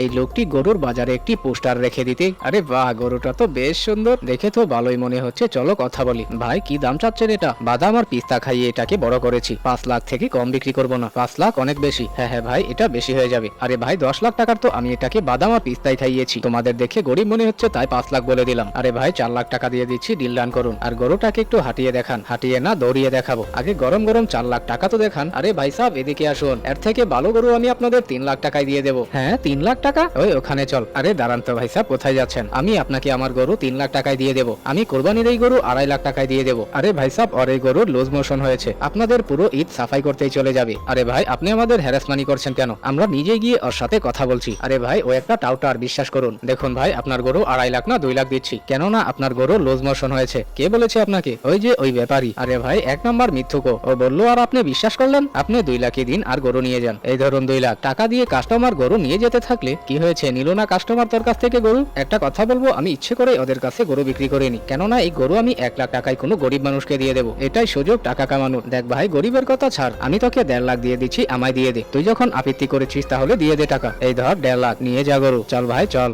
এই লোকটি গরুর বাজারে একটি পোস্টার রেখে দিতে। আরে বাহ, গরুটা তো বেশ সুন্দর, দেখে তো ভালোই মনে হচ্ছে। চলো কথা বলি। ভাই কি দাম চাচ্ছেন এটা? বাদাম আর পিস্তা খাইয়ে এটাকে বড় করেছি, 5 লাখ থেকে কম বিক্রি করবো না। 5 লাখ অনেক বেশি। হ্যাঁ হ্যাঁ ভাই, এটা বেশি হয়ে যাবে। আরে ভাই 10 লাখ টাকার তো আমি এটাকে বাদাম আর পিস্তাই খাইয়েছি, তোমাদের দেখে গরিব মনে হচ্ছে তাই 5 লাখ বলে দিলাম। আরে ভাই 4 লাখ টাকা দিয়ে দিচ্ছি, ডিল ডান করুন। আর গরুটাকে একটু হাঁটিয়ে দেখান। হাঁটিয়ে না, দৌড়িয়ে দেখাবো। আগে গরম গরম 4 লাখ টাকা তো দেখান। আরে ভাই সাহেব এদিকে আসুন, এর থেকে ভালো গরু আমি আপনাদের 3 লাখ টাকায় দিয়ে দেবো। হ্যাঁ 3 লাখ টাকা? ওই ওখানে চল। আরে দাঁড়ান তো ভাই সাহেব, কোথায় যাচ্ছেন? আমি আপনাকে আমার গরু 3 লাখ টাকায় দিয়ে দেবো। আমি কোরবানির এই গরু 2.5 লাখ টাকায় দিয়ে দেবো। আরে ভাই সাহেব, ওর এই গরুর লুজ মোশন হয়েছে, আপনাদের পুরো ঈদ সাফাই করতেই চলে যাবে। আরে ভাই আপনি আমাদের হ্যারাসমানি করছেন কেন? আমরা নিজে গিয়ে ওর সাথে কথা বলছি। আরে ভাই ও একটা টাউটার, বিশ্বাস করুন। দেখুন ভাই, আপনার গরু 2.5 লাখ না 2 লাখ দিচ্ছি, কেননা আপনার গরু লুজ মোশন হয়েছে। কে বলেছে আপনাকে? ওই যে ওই ব্যাপারী। আরে ভাই 1 নম্বর মিথ্যুকো, ও বললো আর আপনি বিশ্বাস করলেন? আপনি 2 লাখই দিন আর গরু নিয়ে যান। এই ধরুন 2 লাখ টাকা দিয়ে কাস্টমার গরু নিয়ে যেতে থাকলে কি হয়েছে? নিল না কাস্টমার তোর কাছ থেকে গরু? একটা কথা বলবো, আমি ইচ্ছে করে ওদের কাছে গরু বিক্রি করিনি, কেননা এই গরু আমি 1 লাখ টাকায় কোনো গরিব মানুষকে দিয়ে দেবো। এটাই সুযোগ টাকা কামানোর। দেখ ভাই, গরিবের কথা ছাড়, আমি তোকে 1.5 লাখ দিয়ে দিচ্ছি, আমায় দিয়ে দে। তুই যখন আপত্তি করেছিস তাহলে দিয়ে দে টাকা। এই ধর 1.5 লাখ, নিয়ে যা গরু। চল ভাই চল।